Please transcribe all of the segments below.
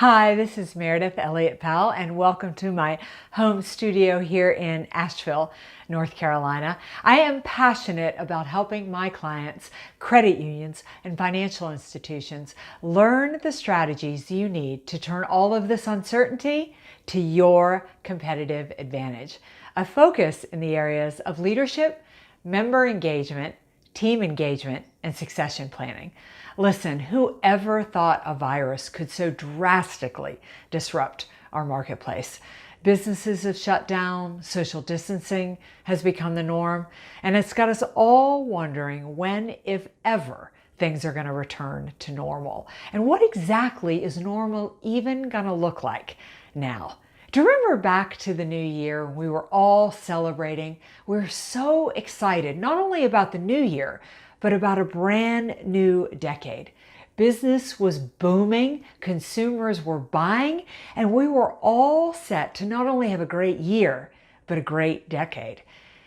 Hi, this is Meredith Powell, and welcome to my home studio here in Asheville, North Carolina. I am passionate about helping my clients, credit unions, and financial institutions learn the strategies you need to turn all of this uncertainty to your competitive advantage. A focus in the areas of leadership, member engagement, team engagement, and succession planning. Listen, whoever thought a virus could so drastically disrupt our marketplace? Businesses have shut down, social distancing has become the norm, and it's got us all wondering when, if ever, things are going to return to normal. And what exactly is normal even going to look like now? Do you remember back to the new year, we were all celebrating? We were so excited, not only about the new year, but about a brand new decade. Business was booming, consumers were buying, and we were all set to not only have a great year, but a great decade.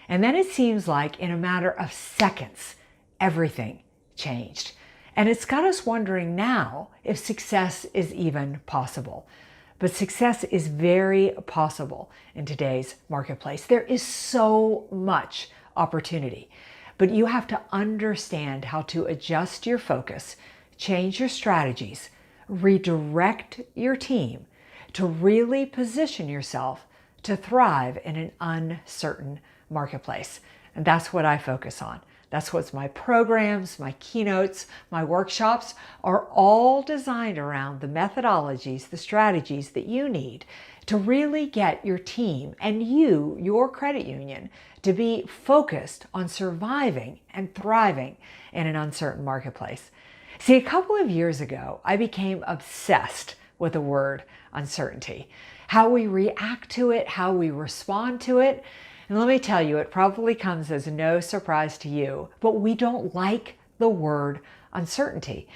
And then it seems like in a matter of seconds, everything changed. And it's got us wondering now if success is even possible. But success is very possible in today's marketplace. There is so much opportunity, but you have to understand how to adjust your focus, change your strategies, redirect your team to really position yourself to thrive in an uncertain marketplace. And that's what I focus on. That's what my programs, my keynotes, my workshops are all designed around: the methodologies, the strategies that you need to really get your team and you, your credit union, to be focused on surviving and thriving in an uncertain marketplace. See, a couple of years ago, I became obsessed with the word uncertainty, how we react to it, how we respond to it. And let me tell you, it probably comes as no surprise to you, but we don't like the word uncertainty.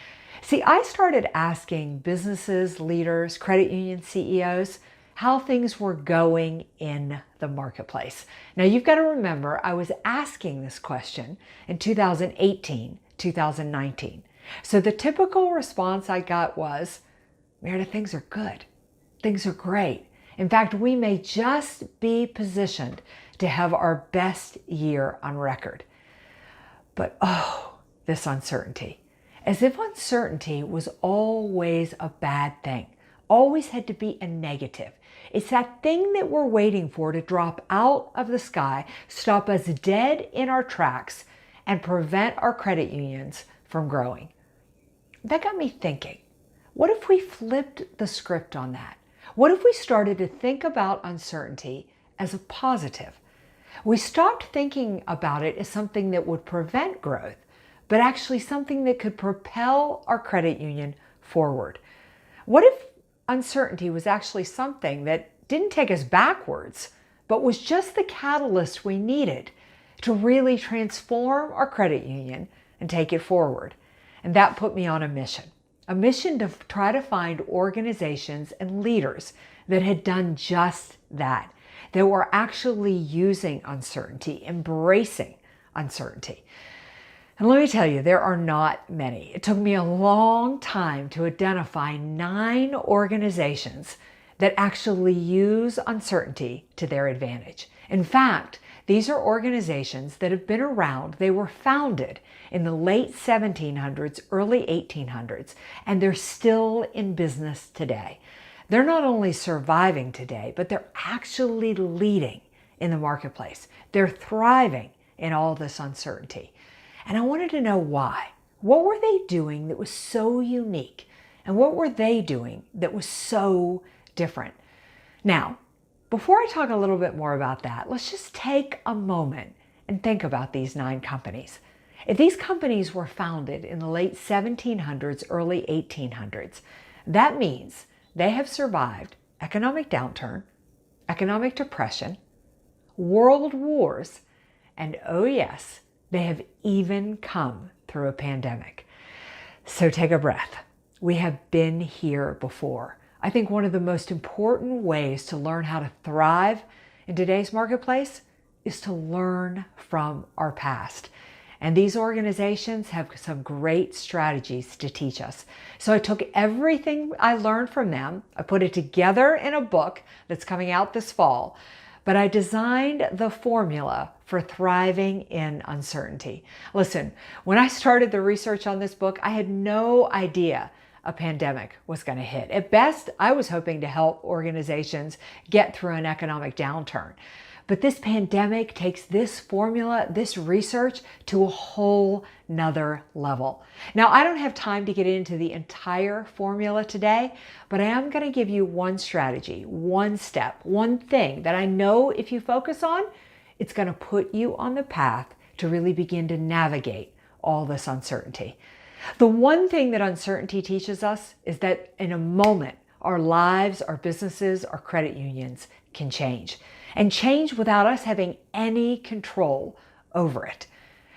See, I started asking businesses, leaders, credit union CEOs, how things were going in the marketplace. Now, you've got to remember, I was asking this question in 2018, 2019. So the typical response I got was, Meredith, things are good. Things are great. In fact, we may just be positioned to have our best year on record. But oh, this uncertainty. As if uncertainty was always a bad thing, always had to be a negative. It's that thing that we're waiting for to drop out of the sky, stop us dead in our tracks, and prevent our credit unions from growing. That got me thinking, what if we flipped the script on that? What if we started to think about uncertainty as a positive? We stopped thinking about it as something that would prevent growth, but actually something that could propel our credit union forward. What if uncertainty was actually something that didn't take us backwards, but was just the catalyst we needed to really transform our credit union and take it forward? And that put me on a mission to try to find organizations and leaders that had done just that, that were actually using uncertainty, embracing uncertainty. And let me tell you, there are not many. It took me a long time to identify 9 organizations that actually use uncertainty to their advantage. In fact, these are organizations that have been around. They were founded in the late 1700s, early 1800s, and they're still in business today. They're not only surviving today, but they're actually leading in the marketplace. They're thriving in all this uncertainty. And I wanted to know why. What were they doing that was so unique? And what were they doing that was so different? Now, before I talk a little bit more about that, let's just take a moment and think about these 9 companies. If these companies were founded in the late 1700s, early 1800s, that means they have survived economic downturn, economic depression, world wars, and oh yes, they have even come through a pandemic. So take a breath. We have been here before. I think one of the most important ways to learn how to thrive in today's marketplace is to learn from our past. And these organizations have some great strategies to teach us. So I took everything I learned from them, I put it together in a book that's coming out this fall, but I designed the formula for thriving in uncertainty. Listen, when I started the research on this book, I had no idea a pandemic was going to hit. At best, I was hoping to help organizations get through an economic downturn. But this pandemic takes this formula, this research, to a whole nother level. Now, I don't have time to get into the entire formula today, but I am going to give you one strategy, one step, one thing that I know if you focus on, it's going to put you on the path to really begin to navigate all this uncertainty. The one thing that uncertainty teaches us is that in a moment, our lives, our businesses, our credit unions can change. And change without us having any control over it.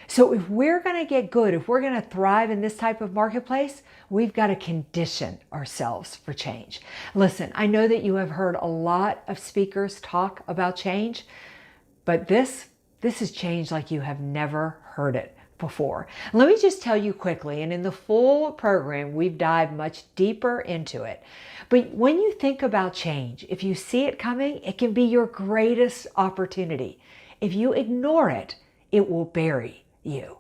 So if we're going to get good, if we're going to thrive in this type of marketplace, we've got to condition ourselves for change. Listen, I know that you have heard a lot of speakers talk about change, but this is change like you have never heard it before. Let me just tell you quickly, and in the full program, we've dived much deeper into it. But when you think about change, if you see it coming, it can be your greatest opportunity. If you ignore it, it will bury you.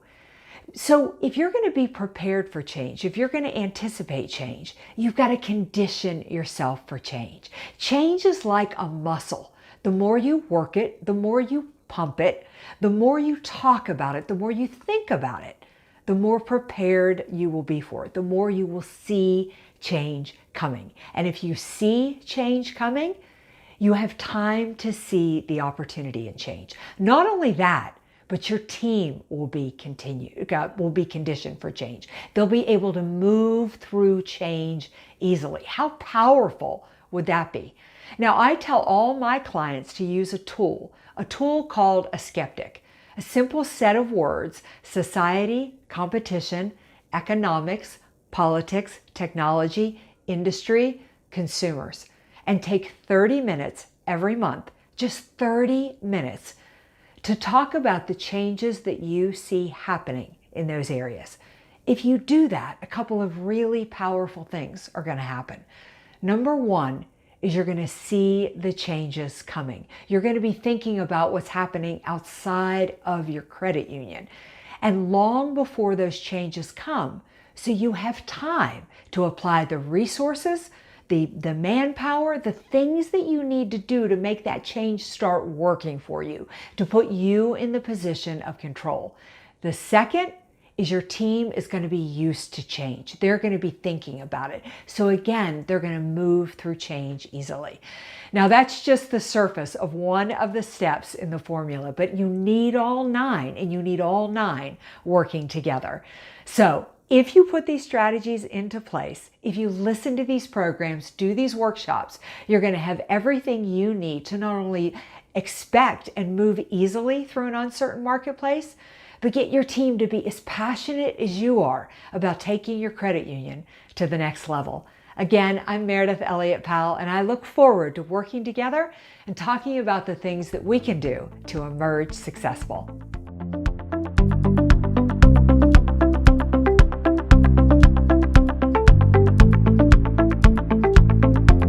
So if you're going to be prepared for change, if you're going to anticipate change, you've got to condition yourself for change. Change is like a muscle. The more you work it, the more you pump it, the more you talk about it, the more you think about it, the more prepared you will be for it, the more you will see change coming. And if you see change coming, you have time to see the opportunity in change. Not only that, but your team will be conditioned for change. They'll be able to move through change easily. How powerful would that be? Now, I tell all my clients to use a tool called a skeptic. A simple set of words: society, competition, economics, politics, technology, industry, consumers. And take 30 minutes every month, just 30 minutes, to talk about the changes that you see happening in those areas. If you do that, a couple of really powerful things are going to happen. Number one is you're going to see the changes coming. You're going to be thinking about what's happening outside of your credit union. And long before those changes come, so you have time to apply the resources, the manpower, the things that you need to do to make that change start working for you, to put you in the position of control. The second is your team is going to be used to change. They're going to be thinking about it. So again, they're going to move through change easily. Now that's just the surface of one of the steps in the formula, but you need all 9, and you need all 9 working together. So if you put these strategies into place, if you listen to these programs, do these workshops, you're going to have everything you need to not only expect and move easily through an uncertain marketplace, but get your team to be as passionate as you are about taking your credit union to the next level. Again, I'm Meridith Elliott Powell, and I look forward to working together and talking about the things that we can do to emerge successful.